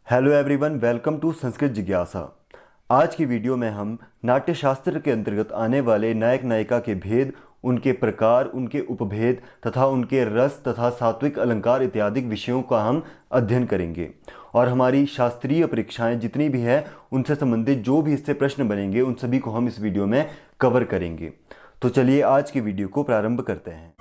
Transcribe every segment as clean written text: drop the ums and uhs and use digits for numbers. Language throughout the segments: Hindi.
Hello everyone, welcome to Sanskrit जिज्ञासा। आज की वीडियो में हम नाट्य शास्त्र के अंतर्गत आने वाले नायक नायिका के भेद, उनके प्रकार, उनके उपभेद तथा उनके रस तथा सात्विक अलंकार इत्यादि विषयों का हम अध्ययन करेंगे। और हमारी शास्त्रीय परीक्षाएं जितनी भी हैं उनसे संबंधित जो भी इससे प्रश्न बनेंगे उन सभी को हम इस वीडियो में कवर करेंगे। तो चलिए आज की वीडियो को प्रारंभ करते हैं।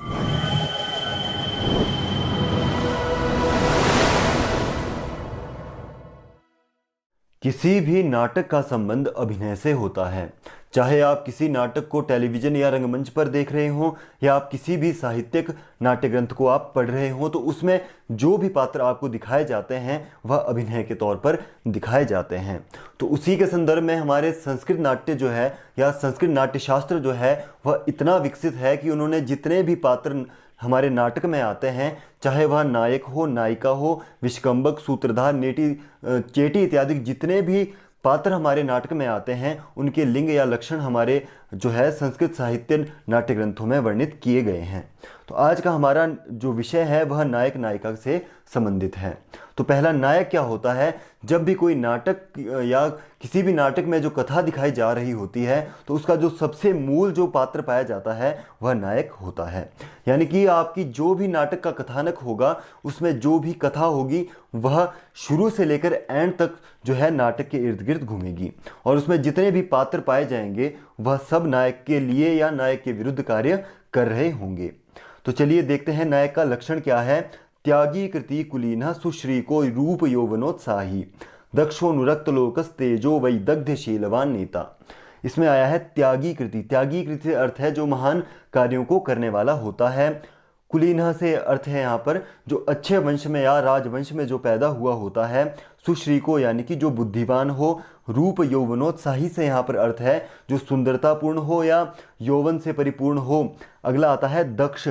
किसी भी नाटक का संबंध अभिनय से होता है। चाहे आप किसी नाटक को टेलीविज़न या रंगमंच पर देख रहे हों या आप किसी भी साहित्यिक नाट्य ग्रंथ को आप पढ़ रहे हों, तो उसमें जो भी पात्र आपको दिखाए जाते हैं वह अभिनय के तौर पर दिखाए जाते हैं। तो उसी के संदर्भ में हमारे संस्कृत नाट्य जो है या संस्कृत नाट्य शास्त्र जो है वह इतना विकसित है कि उन्होंने जितने भी पात्र हमारे नाटक में आते हैं, चाहे वह नायक हो, नायिका हो, विष्कंभक, सूत्रधार, नेटी, चेटी इत्यादि जितने भी पात्र हमारे नाटक में आते हैं उनके लिंग या लक्षण हमारे जो है संस्कृत साहित्य नाट्य ग्रंथों में वर्णित किए गए हैं। तो आज का हमारा जो विषय है वह नायक नायिका से संबंधित है। तो पहला, नायक क्या होता है? जब भी कोई नाटक या किसी भी नाटक में जो कथा दिखाई जा रही होती है तो उसका जो सबसे मूल जो पात्र पाया जाता है वह नायक होता है। यानी कि आपकी जो भी नाटक का कथानक होगा उसमें जो भी कथा होगी वह शुरू से लेकर एंड तक जो है नाटक के इर्द गिर्द घूमेगी और उसमें जितने भी पात्र पाए जाएंगे वह सब नायक के लिए या नायक के विरुद्ध कार्य कर रहे होंगे। तो चलिए देखते हैं नायक का लक्षण क्या है। त्यागी कृति कुलीन सुश्रीको रूप यौवनोत्साही दक्षोनुरक्त लोकस तेजो वै दग्धशीलवान नेता। इसमें आया है त्यागी कृति। त्यागी कृति से अर्थ है जो महान कार्यों को करने वाला होता है। कुलीन से अर्थ है यहाँ पर जो अच्छे वंश में या राजवंश में जो पैदा हुआ होता है। सुश्री को यानी कि जो बुद्धिमान हो। रूप यौवनोत्साही से यहाँ पर अर्थ है जो सुंदरतापूर्ण हो या यौवन से परिपूर्ण हो। अगला आता है दक्ष।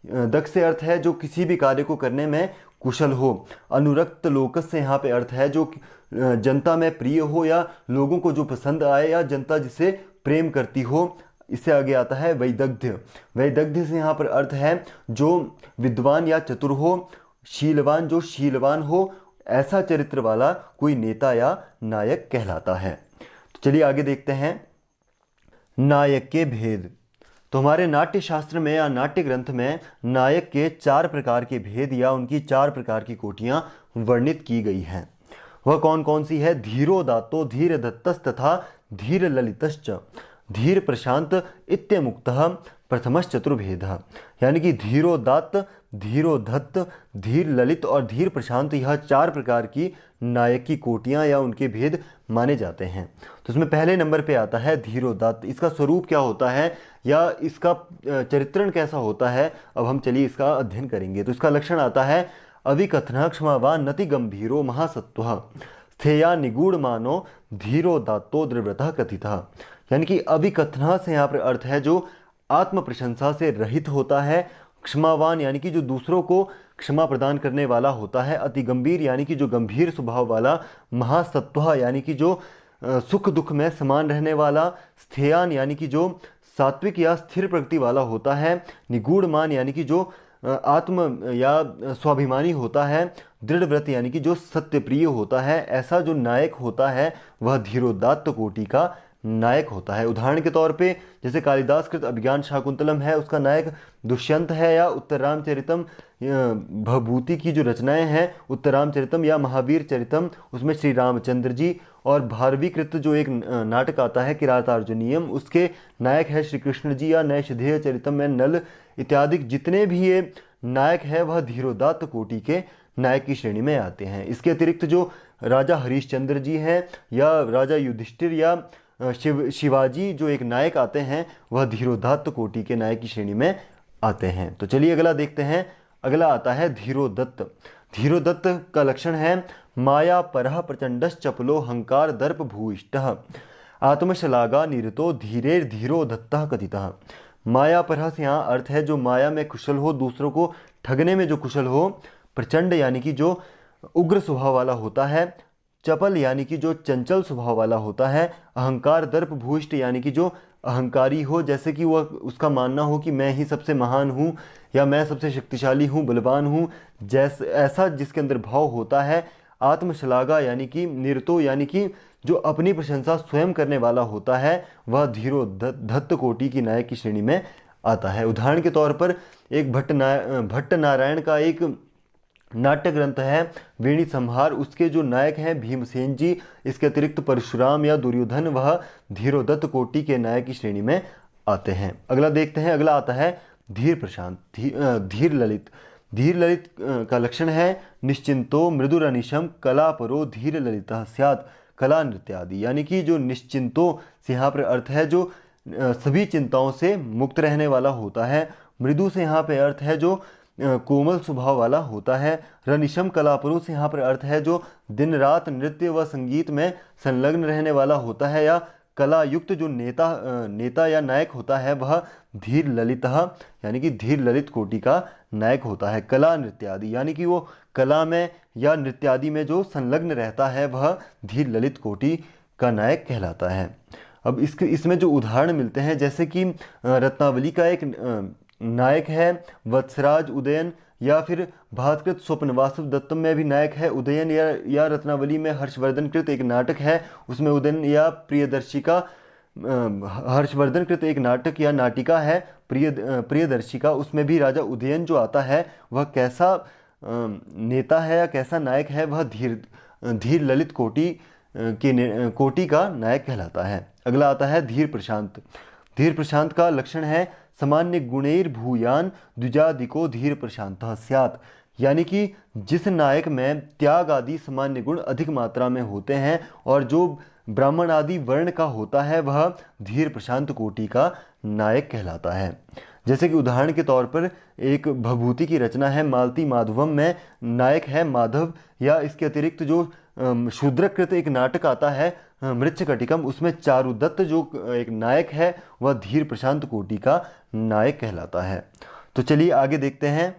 दक्ष से अर्थ है जो किसी भी कार्य को करने में कुशल हो। अनुरक्त लोकस से यहाँ पे अर्थ है जो जनता में प्रिय हो या लोगों को जो पसंद आए या जनता जिसे प्रेम करती हो। इससे आगे आता है वैदग्ध्य। वैदग्ध्य से यहाँ पर अर्थ है जो विद्वान या चतुर हो। शीलवान, जो शीलवान हो, ऐसा चरित्र वाला कोई नेता या नायक कहलाता है। तो चलिए आगे देखते हैं नायक के भेद। तो हमारे नाट्य शास्त्र में या नाट्य ग्रंथ में नायक के 4 प्रकार के भेद या उनकी 4 प्रकार की कोटियां वर्णित की गई हैं। वह कौन कौन सी है? धीरोदात्तो धीर दत्तस तथा धीर ललितश्च धीर प्रशांत इत्यमुक्तः प्रथमश्चतुर्भेदः। यानी कि धीरोदात्त, धीरोधत्त, धीर ललित और धीर प्रशांत, यह 4 प्रकार की नायक की कोटियाँ या उनके भेद माने जाते हैं। तो इसमें पहले नंबर पे आता है धीरोदात्त। इसका स्वरूप क्या होता है या इसका चरित्रण कैसा होता है, अब हम चलिए इसका अध्ययन करेंगे। तो इसका लक्षण आता है अविकथनः क्षमावान नति गंभीरो महासत्वः स्थेया निगूढ़ मानो धीरोदात्तो दृढ़व्रतः कथितः। यानी कि अविकथनः से यहाँ पर अर्थ है जो आत्म प्रशंसा से रहित होता है। क्षमावान यानी कि जो दूसरों को क्षमा प्रदान करने वाला होता है। अति गंभीर यानी कि जो गंभीर स्वभाव वाला। महासत्व यानी कि जो सुख दुख में समान रहने वाला। स्थेयान यानी कि जो सात्विक या स्थिर प्रकृति वाला होता है। निगूढ़ मान यानी कि जो आत्म या स्वाभिमानी होता है। दृढ़ व्रत यानी कि जो सत्यप्रिय होता है। ऐसा जो नायक होता है वह धीरोदात्त कोटि का नायक होता है। उदाहरण के तौर पे जैसे कालिदास कृत अभिज्ञान शाकुंतलम है, उसका नायक दुष्यंत है, या उत्तररामचरितम भभूति की जो रचनाएं हैं उत्तररामचरितम या महावीर चरितम, उसमें श्री रामचंद्र जी। और भारवी कृत जो एक नाटक आता है किरातार्जुनीयम, उसके नायक है श्री कृष्ण जी, या नैषधेय चरितम में नल इत्यादि जितने भी ये नायक है वह धीरोदात्त कोटि के नायक की श्रेणी में आते हैं। इसके अतिरिक्त जो राजा हरिश्चंद्र जी हैं या राजा युधिष्ठिर या शिवाजी जो एक नायक आते हैं वह धीरोदात्त कोटि के नायक की श्रेणी में आते हैं। तो चलिए अगला देखते हैं। अगला आता है धीरोदत्त। धीरोदत्त का लक्षण है माया परः प्रचंडश्चपलो हंकार दर्प भूयिष्ठः आत्मशलागा निरतो धीरेर धीरोदत्तः कथितः। माया परः से यहाँ अर्थ है जो माया में कुशल हो, दूसरों को ठगने में जो कुशल हो। प्रचंड यानी कि जो उग्र स्वभाव वाला होता है। चपल यानी कि जो चंचल स्वभाव वाला होता है। अहंकार दर्प भूयिष्ठ यानी कि जो अहंकारी हो, जैसे कि वह उसका मानना हो कि मैं ही सबसे महान हूँ या मैं सबसे शक्तिशाली हूँ, बलवान हूँ, जैसे ऐसा जिसके अंदर भाव होता है। आत्मश्लाघा यानी कि निरतो यानी कि जो अपनी प्रशंसा स्वयं करने वाला होता है वह धीरोधत्त कोटि की नायक की श्रेणी में आता है। उदाहरण के तौर पर एक भट्ट नारायण का एक नाट्य ग्रंथ है वेणी संहार, उसके जो नायक हैं भीमसेन जी, इसके अतिरिक्त परशुराम या दुर्योधन वह धीरोदत्त कोटि के नायक की श्रेणी में आते हैं। अगला देखते हैं, अगला आता है धीर प्रशांत, धीर ललित। धीर ललित का लक्षण है निश्चिंतो मृदुरनिशम कलापरो धीर ललितः स्यात् कला नृत्य आदि, यानी कि जो निश्चिंतो से यहाँ पर अर्थ है जो सभी चिंताओं से मुक्त रहने वाला होता है। मृदु से यहाँ पे अर्थ है जो कोमल स्वभाव वाला होता है। रनिशम कलापरु से यहाँ पर अर्थ है जो दिन रात नृत्य व संगीत में संलग्न रहने वाला होता है या कला युक्त जो नेता या नायक होता है वह धीर ललितः यानी कि धीर ललित कोटि का नायक होता है। कला नृत्य आदि यानी कि वो कला में या नृत्य आदि में जो संलग्न रहता है वह धीर ललित कोटि का नायक कहलाता है। अब इसमें जो उदाहरण मिलते हैं जैसे कि रत्नावली का एक नायक है वत्सराज उदयन, या फिर भास्कृत स्वप्नवासव दत्तम में भी नायक है उदयन, या रत्नावली में हर्षवर्धन कृत एक नाटक है उसमें उदयन, या प्रियदर्शिका हर्षवर्धन कृत एक नाटक या नाटिका है प्रियदर्शिका, उसमें भी राजा उदयन जो आता है वह कैसा नेता है या कैसा नायक है, वह धीर ललित कोटि का नायक कहलाता है। अगला आता है धीर प्रशांत। धीर प्रशांत का लक्षण है सामान्य गुणैर भूयान द्विजादिको धीर प्रशांतः स्यात्, यानी कि जिस नायक में त्याग आदि सामान्य गुण अधिक मात्रा में होते हैं और जो ब्राह्मण आदि वर्ण का होता है वह धीर प्रशांत कोटि का नायक कहलाता है। जैसे कि उदाहरण के तौर पर एक भभूति की रचना है मालती माधवम में नायक है माधव, या इसके अतिरिक्त जो शूद्रकृत एक नाटक आता है मृच्छकटिकम, उसमें चारुदत्त जो एक नायक है वह धीर प्रशांत कोटि का नायक कहलाता है। तो चलिए आगे देखते हैं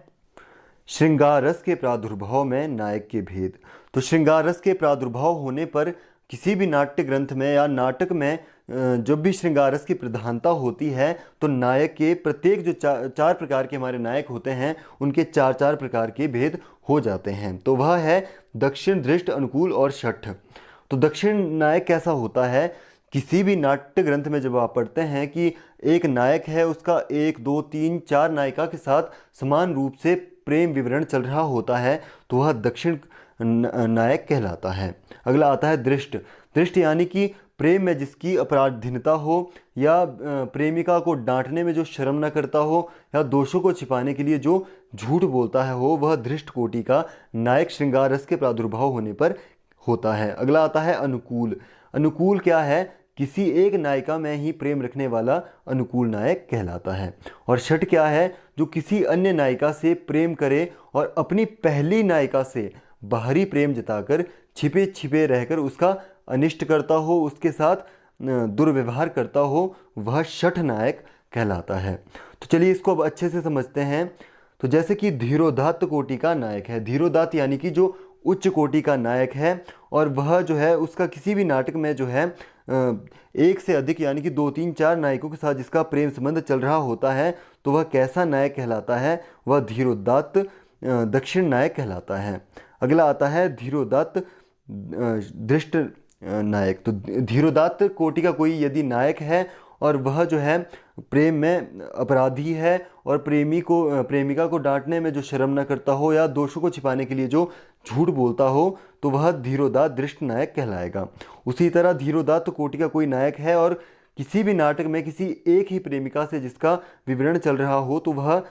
श्रृंगार रस के प्रादुर्भाव में नायक के भेद। तो श्रृंगार रस के प्रादुर्भाव होने पर किसी भी नाट्य ग्रंथ में या नाटक में जब भी श्रृंगार रस की प्रधानता होती है तो नायक के प्रत्येक जो चार प्रकार के हमारे नायक होते हैं उनके चार चार प्रकार के भेद हो जाते हैं। तो वह है दक्षिण, दृष्ट, अनुकूल और शठ। तो दक्षिण नायक कैसा होता है, किसी भी नाट्य ग्रंथ में जब आप पढ़ते हैं कि एक नायक है उसका 1 2 3 4 नायिका के साथ समान रूप से प्रेम विवरण चल रहा होता है तो वह दक्षिण नायक कहलाता है। अगला आता है दृष्ट। दृष्ट यानी कि प्रेम में जिसकी अपराधीनता हो या प्रेमिका को डांटने में जो शर्म न करता हो या दोषों को छिपाने के लिए जो झूठ बोलता है हो, वह दृष्ट कोटि का नायक श्रृंगार रस के प्रादुर्भाव होने पर होता है। अगला आता है अनुकूल। अनुकूल क्या है, किसी एक नायिका में ही प्रेम रखने वाला अनुकूल नायक कहलाता है। और शठ क्या है, जो किसी अन्य नायिका से प्रेम करे और अपनी पहली नायिका से बाहरी प्रेम जताकर छिपे छिपे रहकर उसका अनिष्ट करता हो, उसके साथ दुर्व्यवहार करता हो, वह शठ नायक कहलाता है। तो चलिए इसको अब अच्छे से समझते हैं। तो जैसे कि धीरोदात्त कोटि का नायक है, धीरोदात्त यानी कि जो उच्च कोटि का नायक है और वह जो है उसका किसी भी नाटक में जो है एक से अधिक यानी कि 2 3 4 नायकों के साथ जिसका प्रेम संबंध चल रहा होता है तो वह कैसा नायक कहलाता है, वह धीरोदात्त दक्षिण नायक कहलाता है। अगला आता है धीरोदात्त दृष्ट नायक। तो धीरोदात्त कोटि का कोई यदि नायक है और वह जो है प्रेम में अपराधी है और प्रेमिका को डांटने में जो शर्म न करता हो या दोषों को छिपाने के लिए जो झूठ बोलता हो तो वह धीरोदात्त दृष्ट नायक कहलाएगा। उसी तरह धीरोदात्त कोटि का कोई नायक है और किसी भी नाटक में किसी एक ही प्रेमिका से जिसका विवरण चल रहा हो तो वह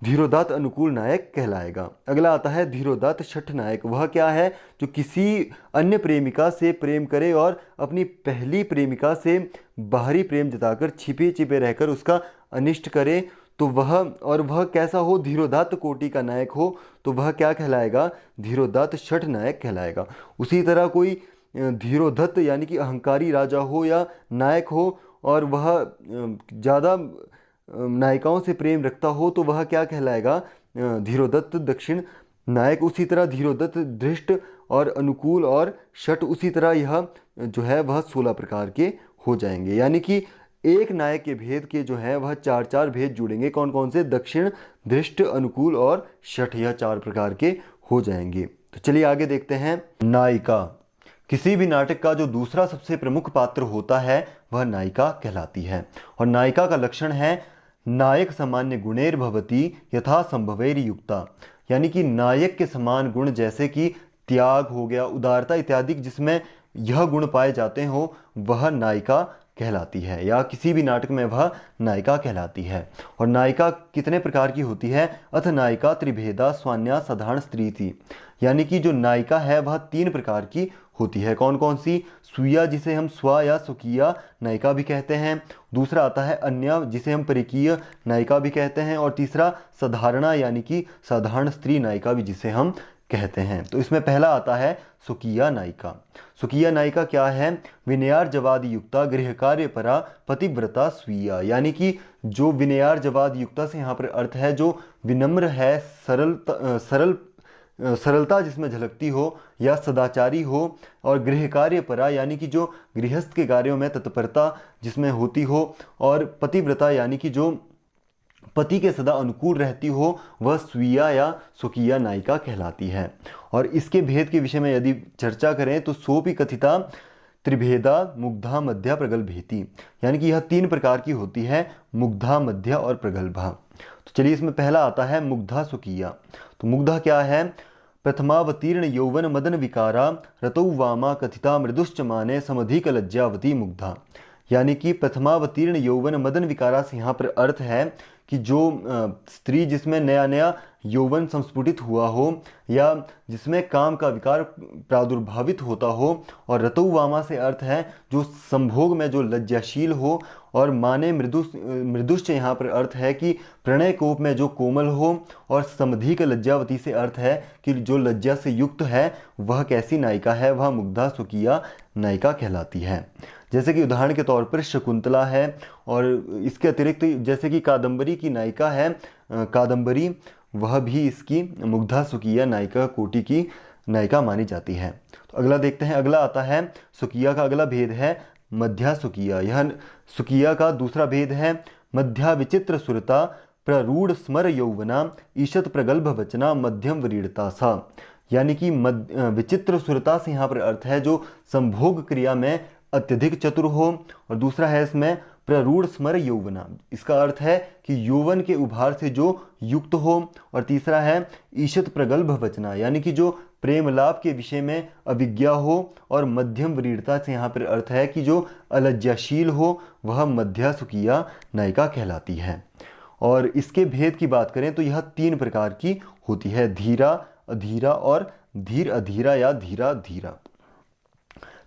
धीरोदात्त अनुकूल नायक कहलाएगा। अगला आता है धीरोदात्त शठ नायक। वह क्या है, जो किसी अन्य प्रेमिका से प्रेम करे और अपनी पहली प्रेमिका से बाहरी प्रेम जताकर छिपे छिपे रहकर उसका अनिष्ट करे तो वह कैसा हो, धीरोदात्त कोटि का नायक हो तो वह क्या कहलाएगा, धीरोदात्त शठ नायक कहलाएगा। उसी तरह कोई धीरोदत्त यानी कि अहंकारी राजा हो या नायक हो और वह ज़्यादा नायिकाओं से प्रेम रखता हो तो वह क्या कहलाएगा, धीरोदत्त दक्षिण नायक। उसी तरह धीरोदत्त दृष्ट और अनुकूल और शठ, उसी तरह यह जो है वह 16 प्रकार के हो जाएंगे। यानी कि एक नायक के भेद के जो है वह 4 भेद जुड़ेंगे। कौन कौन से, दक्षिण, दृष्ट, अनुकूल और शठ, यह 4 प्रकार के हो जाएंगे। तो चलिए आगे देखते हैं। नायिका, किसी भी नाटक का जो दूसरा सबसे प्रमुख पात्र होता है वह नायिका कहलाती है। और नायिका का लक्षण है नायक सामान्य गुणेर भवती यथा संभवैर युक्ता, यानी कि नायक के समान गुण जैसे कि त्याग हो गया, उदारता इत्यादि जिसमें यह गुण पाए जाते हो वह नायिका कहलाती है, या किसी भी नाटक में वह नायिका कहलाती है। और नायिका कितने प्रकार की होती है? अथ नायिका त्रिभेदा स्वान्या साधारण स्त्री थी, यानी कि जो नायिका है वह 3 प्रकार की होती है। कौन कौन सी? स्वीया, जिसे हम स्व या स्वकीय नायिका भी कहते हैं। दूसरा आता है अन्य, जिसे हम परिकीय नायिका भी कहते हैं। और तीसरा साधारणा, यानी कि साधारण स्त्री नायिका भी जिसे हम कहते हैं। तो इसमें पहला आता है स्वकीय नायिका। स्वकीय नायिका क्या है? विनयार्जवाद युक्ता गृह कार्य परा पतिव्रता स्वीय, यानी कि जो विनयार्जवाद युक्ता से यहाँ पर अर्थ है जो विनम्र है, सरलता जिसमें झलकती हो, या सदाचारी हो। और गृह कार्य परा, यानी कि जो गृहस्थ के कार्यों में तत्परता जिसमें होती हो। और पतिव्रता, यानी कि जो पति के सदा अनुकूल रहती हो, वह स्वीय या स्वकीय नायिका कहलाती है। और इसके भेद के विषय में यदि चर्चा करें तो सोपि कथिता त्रिभेदा मुग्धा मध्या प्रगल्भेति, यानी कि यह 3 प्रकार की होती है, मुग्धा, मध्या और प्रगल्भा। तो चलिए इसमें पहला आता है मुग्धा स्वकीय। तो मुग्धा क्या है? प्रथमावतीर्ण यौवन मदन विकारा रतौ वामा कथिता मृदुश्च माने समधिक लज्जावती मुग्धा, यानी कि प्रथमावतीर्ण यौवन मदन विकारा से यहाँ पर अर्थ है कि जो स्त्री जिसमें नया नया यौवन संस्फुटित हुआ हो, या जिसमें काम का विकार प्रादुर्भावित होता हो। और रतौवामा से अर्थ है जो संभोग में जो लज्जाशील हो। और माने मृदुश्च यहाँ पर अर्थ है कि प्रणय कोप में जो कोमल हो। और समधिक लज्जावती से अर्थ है कि जो लज्जा से युक्त है वह कैसी नायिका है, वह मुग्धा स्वकीय नायिका कहलाती है। जैसे कि उदाहरण के तौर पर शकुंतला है। और इसके अतिरिक्त जैसे कि कादंबरी की नायिका है कादंबरी, वह भी इसकी मुग्धा स्वकीय नायिका कोटि की नायिका मानी जाती है। तो अगला देखते हैं। अगला आता है स्वकीय का अगला भेद है मध्या स्वकीय। यह स्वकीय का दूसरा भेद है मध्या विचित्र सुरता प्ररूढ़ स्मर यौवना ईशत प्रगल्भ वचना मध्यम वरीड़ता सा, यानी कि विचित्र सुरता से यहाँ पर अर्थ है जो संभोग क्रिया में अत्यधिक चतुर हो। और दूसरा है इसमें प्ररूढ़ स्मर यौवना, इसका अर्थ है कि यौवन के उभार से जो युक्त हो। और तीसरा है ईशत प्रगल्भ वचना, यानी कि जो प्रेम लाभ के विषय में अविज्ञा हो। और मध्यम वरीड़ता से यहाँ पर अर्थ है कि जो अलज्जाशील हो, वह मध्या स्वकीय नायिका कहलाती है। और इसके भेद की बात करें तो यह 3 प्रकार की होती है, धीरा, अधीरा और धीर अधीरा या धीरा धीरा।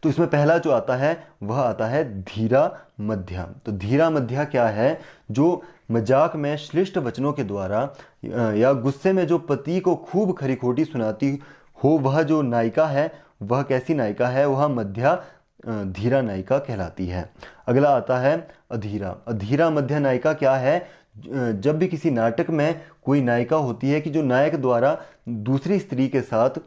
तो इसमें पहला जो आता है वह आता है धीरा मध्या। तो धीरा मध्या क्या है? जो मजाक में श्लिष्ट वचनों के द्वारा या गुस्से में जो पति को खूब खरी खोटी सुनाती हो, वह जो नायिका है वह कैसी नायिका है? वह मध्या धीरा नायिका कहलाती है। अगला आता है अधीरा। अधीरा मध्या नायिका क्या है? जब भी किसी नाटक में कोई नायिका होती है कि जो नायक द्वारा दूसरी स्त्री के साथ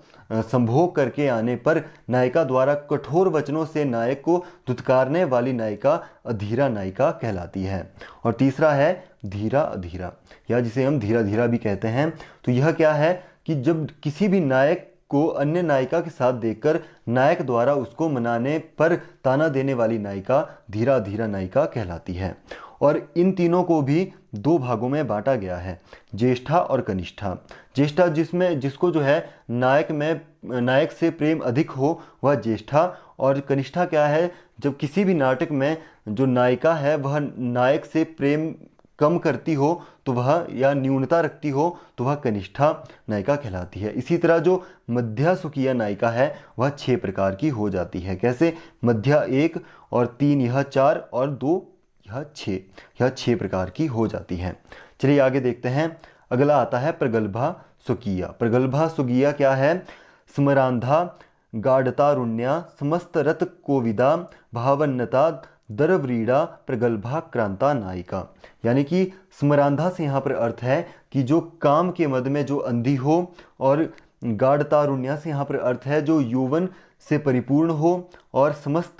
संभोग करके आने पर नायिका द्वारा कठोर वचनों से नायक को धुतकारने वाली नायिका अधीरा नायिका कहलाती है। और तीसरा है धीरा अधीरा, या जिसे हम धीरा धीरा भी कहते हैं। तो यह क्या है कि जब किसी भी नायक को अन्य नायिका के साथ देखकर नायक द्वारा उसको मनाने पर ताना देने वाली नायिका धीरा धीरा नायिका कहलाती है। और इन तीनों को भी 2 भागों में बांटा गया है, ज्येष्ठा और कनिष्ठा। ज्येष्ठा जिसको जो है नायक से प्रेम अधिक हो, वह ज्येष्ठा। और कनिष्ठा क्या है? जब किसी भी नाटक में जो नायिका है वह नायक से प्रेम कम करती हो तो वह, या न्यूनता रखती हो तो वह कनिष्ठा नायिका कहलाती है। इसी तरह जो मध्या स्वकीय नायिका है वह 6 प्रकार की हो जाती है। कैसे? मध्या 1 और 3 यह 4 और 2 यह 6, यह 6 प्रकार की हो जाती है। चलिए आगे देखते हैं। अगला आता है प्रगल्भा स्वकीय। प्रगल्भा स्वकीय क्या है? स्मरांधा गाढ़तारुण्या समस्त रत कोविदा भावन्नता दरव्रीड़ा प्रगल्भा क्रांता नायिका, यानी कि स्मरांधा से यहाँ पर अर्थ है कि जो काम के मद में जो अंधी हो। और गाढ़तारुण्या से यहाँ पर अर्थ है जो यौवन से परिपूर्ण हो। और समस्त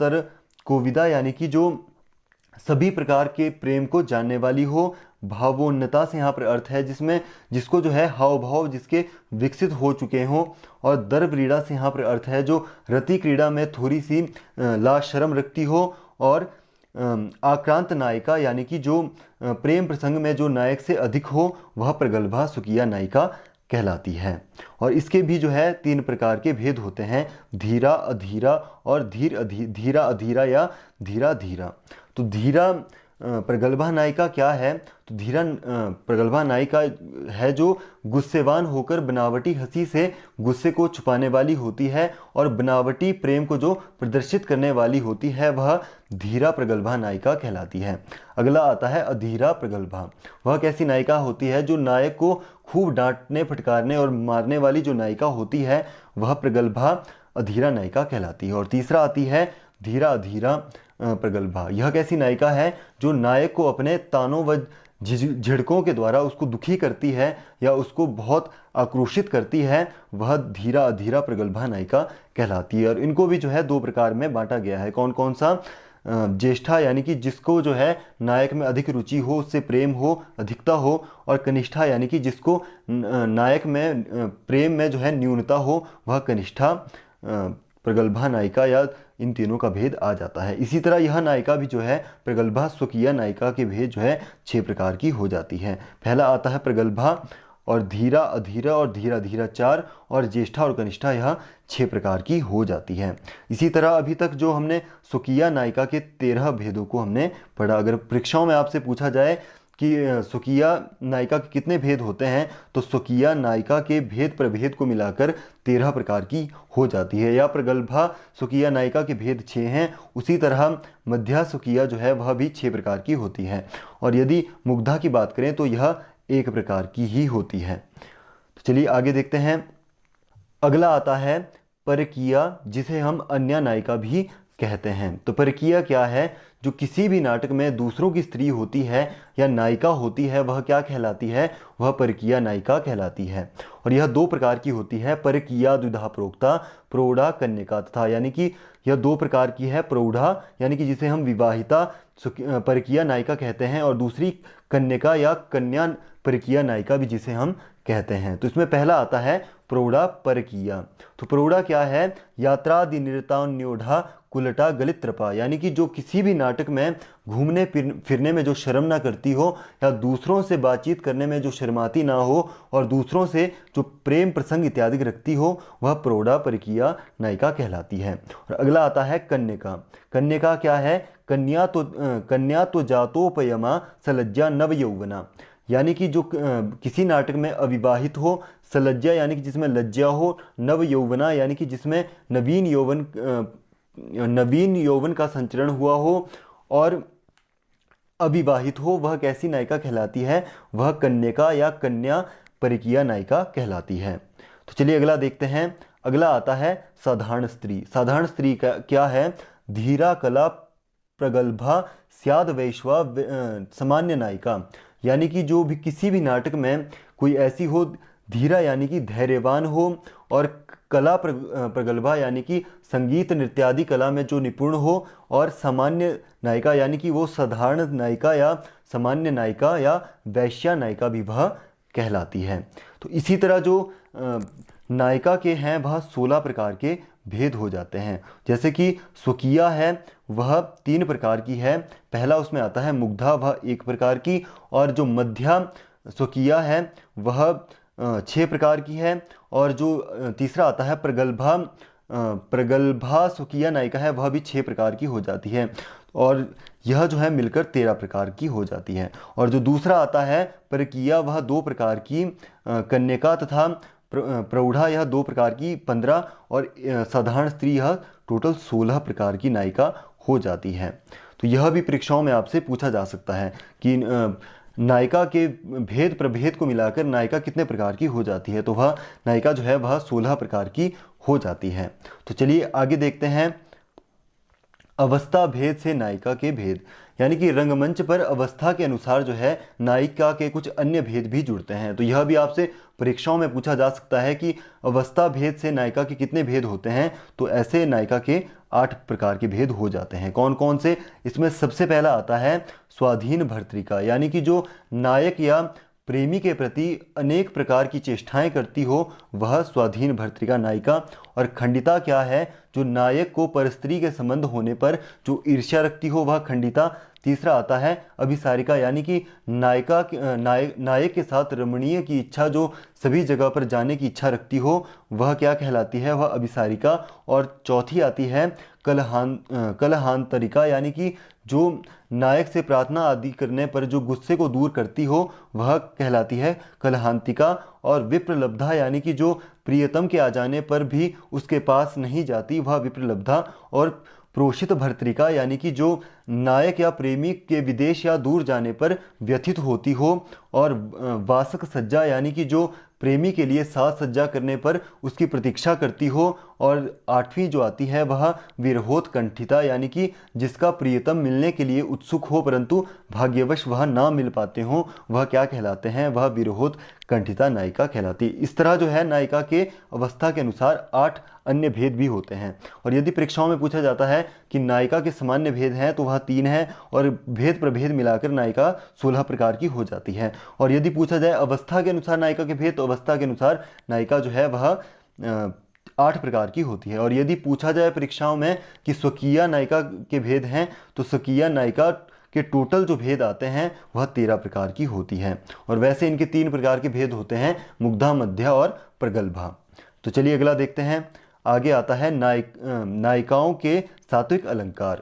कोविदा, यानी कि जो सभी प्रकार के प्रेम को जानने वाली हो। भावोन्नता से यहाँ पर अर्थ है जिसमें जिसको जो है हाव भाव जिसके विकसित हो चुके हों। और दर्पक्रीड़ा से यहाँ पर अर्थ है जो रति क्रीड़ा में थोड़ी सी लाशरम रखती हो। और आक्रांत नायिका यानी कि जो प्रेम प्रसंग में जो नायक से अधिक हो वह प्रगल्भा स्वकीय नायिका कहलाती है। और इसके भी जो है 3 प्रकार के भेद होते हैं, धीरा, अधीरा और धीरा अधीरा या धीरा धीरा। तो धीरा प्रगल्भा नायिका क्या है? तो धीरा प्रगल्भा नायिका है जो गुस्सेवान होकर बनावटी हंसी से गुस्से को छुपाने वाली होती है और बनावटी प्रेम को जो प्रदर्शित करने वाली होती है वह धीरा प्रगल्भा नायिका कहलाती है। अगला आता है अधीरा प्रगल्भा। वह कैसी नायिका होती है? जो नायक को खूब डांटने, फटकारने और मारने वाली जो नायिका होती है वह प्रगल्भा अधीरा नायिका कहलाती है। और तीसरा आती है धीरा अधीरा प्रगल्भा। यह कैसी नायिका है? जो नायक को अपने तानों व झिड़कों के द्वारा उसको दुखी करती है या उसको बहुत आक्रोशित करती है, वह धीरा अधीरा प्रगल्भा नायिका कहलाती है। और इनको भी जो है 2 प्रकार में बांटा गया है। कौन कौन सा? ज्येष्ठा यानी कि जिसको जो है नायक में अधिक रुचि हो, उससे प्रेम हो, अधिकता हो। और कनिष्ठा यानी कि जिसको नायक में प्रेम में जो है न्यूनता हो, वह कनिष्ठा प्रगल्भा नायिका या इन तीनों का भेद आ जाता है। इसी तरह यह नायिका भी जो है प्रगल्भा स्वकीय नायिका के भेद जो है 6 प्रकार की हो जाती है। पहला आता है प्रगल्भा और धीरा अधीरा और धीरा धीरा 4 और ज्येष्ठा और कनिष्ठा यह 6 प्रकार की हो जाती है। इसी तरह अभी तक जो हमने स्वकीय नायिका के 13 भेदों को हमने पढ़ा। अगर परीक्षाओं में आपसे पूछा जाए कि स्वकीय नायिका के कितने भेद होते हैं, तो स्वकीय नायिका के भेद प्रभेद को मिलाकर 13 प्रकार की हो जाती है। या प्रगल्भा स्वकीय नायिका के भेद 6 हैं। उसी तरह मध्या स्वकीय जो है वह भी 6 प्रकार की होती है। और यदि मुग्धा की बात करें तो यह 1 प्रकार की ही होती है। तो चलिए आगे देखते हैं। अगला आता है परकीया, जिसे हम अन्य नायिका भी कहते हैं। तो परकीया क्या है? जो किसी भी नाटक में दूसरों की स्त्री होती है या नायिका होती है वह क्या कहलाती है? वह परकीया नायिका कहलाती है। और यह 2 प्रकार की होती है, परकीया द्विधा प्रोक्ता, प्रौढ़ा कन्यका तथा। यानी कि यह 2 प्रकार की है। प्रौढ़ा यानी कि जिसे हम विवाहिता परकीया नायिका कहते हैं, और दूसरी कन्यका या कन्या परकीया नायिका भी जिसे हम कहते हैं। तो इसमें पहला आता है प्रौढ़ा परकीया। तो प्रौढ़ा क्या है? यात्रादि निरतान्योढ़ा कुलटा गलित्रपा। यानी कि जो किसी भी नाटक में घूमने फिरने में जो शर्म ना करती हो या दूसरों से बातचीत करने में जो शर्माती ना हो और दूसरों से जो प्रेम प्रसंग इत्यादि रखती हो, वह प्रौढ़ा परकीया नायिका कहलाती है। और अगला आता है कन्यका। कन्यका क्या है? कन्या तो जातोपयमा सलज्जा नव यौवना। यानी कि जो किसी नाटक में अविवाहित हो, सलज्जा यानी कि जिसमें लज्जा हो, नव यौवना यानी कि जिसमें नवीन यौवन का संचरण हुआ हो, और अविवाहित हो, वह कैसी नायिका कहलाती है? वह कन्यका या कन्या परकीया नायिका कहलाती है। तो चलिए अगला देखते हैं। अगला आता है साधारण स्त्री। साधारण स्त्री का क्या है? धीरा कला प्रगल्भा स्याद वैश्वा सामान्य नायिका। यानी कि जो भी किसी भी नाटक में कोई ऐसी हो, धीरा यानी कि धैर्यवान हो, और कला प्रगल्भा यानी कि संगीत नृत्यादि कला में जो निपुण हो, और सामान्य नायिका यानी कि वो साधारण नायिका या सामान्य नायिका या वैश्या नायिका भी वह कहलाती है। तो इसी तरह जो नायिका के हैं वह 16 प्रकार के भेद हो जाते हैं। जैसे कि स्वकीय है वह 3 प्रकार की है। पहला उसमें आता है मुग्धा, वह 1 प्रकार की। और जो मध्या स्वकीय है वह 6 प्रकार की है। और जो तीसरा आता है प्रगल्भा, प्रगल्भा स्वकीय नायिका है वह भी 6 प्रकार की हो जाती है। और यह जो है मिलकर 13 प्रकार की हो जाती है। और जो दूसरा आता है परकीया, वह 2 प्रकार की, कन्यका तथा प्रौढ़ा यह 2 प्रकार की 15, और साधारण स्त्री यह टोटल 16 प्रकार की नायिका हो जाती है। तो यह भी परीक्षाओं में आपसे पूछा जा सकता है कि नायिका के भेद प्रभेद को मिलाकर नायिका कितने प्रकार की हो जाती है? तो वह नायिका जो है वह 16 प्रकार की हो जाती है। तो चलिए आगे देखते हैं। अवस्था भेद से नायिका के भेद, यानी कि रंगमंच पर अवस्था के अनुसार जो है नायिका के कुछ अन्य भेद भी जुड़ते हैं। तो यह भी आपसे परीक्षाओं में पूछा जा सकता है कि अवस्था भेद से नायिका के कितने भेद होते हैं। तो ऐसे नायिका के 8 प्रकार के भेद हो जाते हैं। कौन कौन से? इसमें सबसे पहला आता है स्वाधीन भर्तृका, यानी कि जो नायक या प्रेमी के प्रति अनेक प्रकार की चेष्टाएं करती हो, वह स्वाधीन भर्तृका नायिका। और खंडिता क्या है? जो नायक को परस्त्री के संबंध होने पर जो ईर्ष्या रखती हो, वह खंडिता। तीसरा आता है अभिसारिका, यानी कि नायक के साथ रमणीय की इच्छा, जो सभी जगह पर जाने की इच्छा रखती हो, वह क्या कहलाती है? वह अभिसारिका। और चौथी आती है कलहांतरिका, यानी कि जो नायक से प्रार्थना आदि करने पर जो गुस्से को दूर करती हो, वह कहलाती है कलहांतिका। और विप्रलब्धा, यानी कि जो प्रियतम के आ जाने पर भी उसके पास नहीं जाती, वह विप्रलब्धा। और प्रोषित भर्तृका, यानी कि जो नायक या प्रेमी के विदेश या दूर जाने पर व्यथित होती हो। और वासक सज्जा, यानी कि जो प्रेमी के लिए साज सज्जा करने पर उसकी प्रतीक्षा करती हो। और 8वीं जो आती है वह विरहोत्कंठिता, यानी कि जिसका प्रियतम मिलने के लिए उत्सुक हो परंतु भाग्यवश वह ना मिल पाते हो, वह क्या कहलाते हैं? वह विरहोत्कंठिता नायिका कहलाती है। इस तरह जो है नायिका के अवस्था के अनुसार 8 अन्य भेद भी होते हैं। और यदि परीक्षाओं में पूछा जाता है कि नायिका के सामान्य भेद हैं, तो वह 3 हैं, और भेद प्रभेद मिलाकर नायिका 16 प्रकार की हो जाती है। और यदि पूछा जाए अवस्था के अनुसार नायिका के भेद, तो अवस्था के अनुसार नायिका जो है वह 8 प्रकार की होती है। और यदि पूछा जाए परीक्षाओं में कि स्वकीय नायिका के भेद हैं, तो स्वकीय नायिका के टोटल जो भेद आते हैं वह 13 प्रकार की होती है। और वैसे इनके 3 प्रकार के भेद होते हैं, मुग्धा, मध्या और प्रगल्भा। तो चलिए अगला देखते हैं। आगे आता है नायिकाओं के सात्विक अलंकार।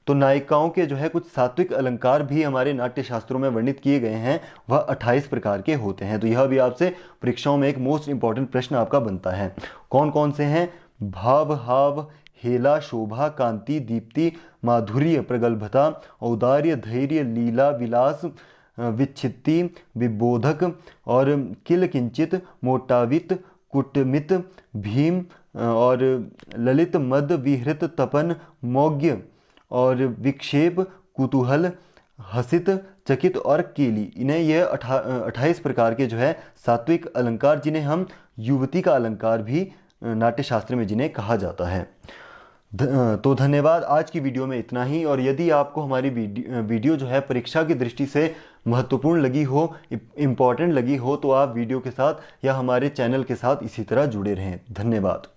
तो नायिकाओं के जो है कुछ सात्विक अलंकार भी हमारे नाट्य शास्त्रों में वर्णित किए गए हैं, वह 28 प्रकार के होते हैं। तो यह भी आपसे परीक्षाओं में एक मोस्ट इंपॉर्टेंट प्रश्न आपका बनता है। कौन कौन से हैं? भाव, हाव, हेला, शोभा, कांति, दीप्ति, माधुर्य, प्रगल्भता, औदार्य, धैर्य, लीला, विलास, विच्छित्ति, विबोधक, और किल किंचित, मोटावित, कुटमित, भीम, और ललित, मद, विहृत, तपन, मौग्य, और विक्षेप, कुतूहल, हसित, चकित और केली। इन्हें यह 28 प्रकार के जो है सात्विक अलंकार, जिन्हें हम युवती का अलंकार भी नाट्यशास्त्र में जिन्हें कहा जाता है। तो धन्यवाद। आज की वीडियो में इतना ही। और यदि आपको हमारी वीडियो जो है परीक्षा की दृष्टि से महत्वपूर्ण लगी हो, इम्पॉर्टेंट लगी हो, तो आप वीडियो के साथ या हमारे चैनल के साथ इसी तरह जुड़े रहें। धन्यवाद।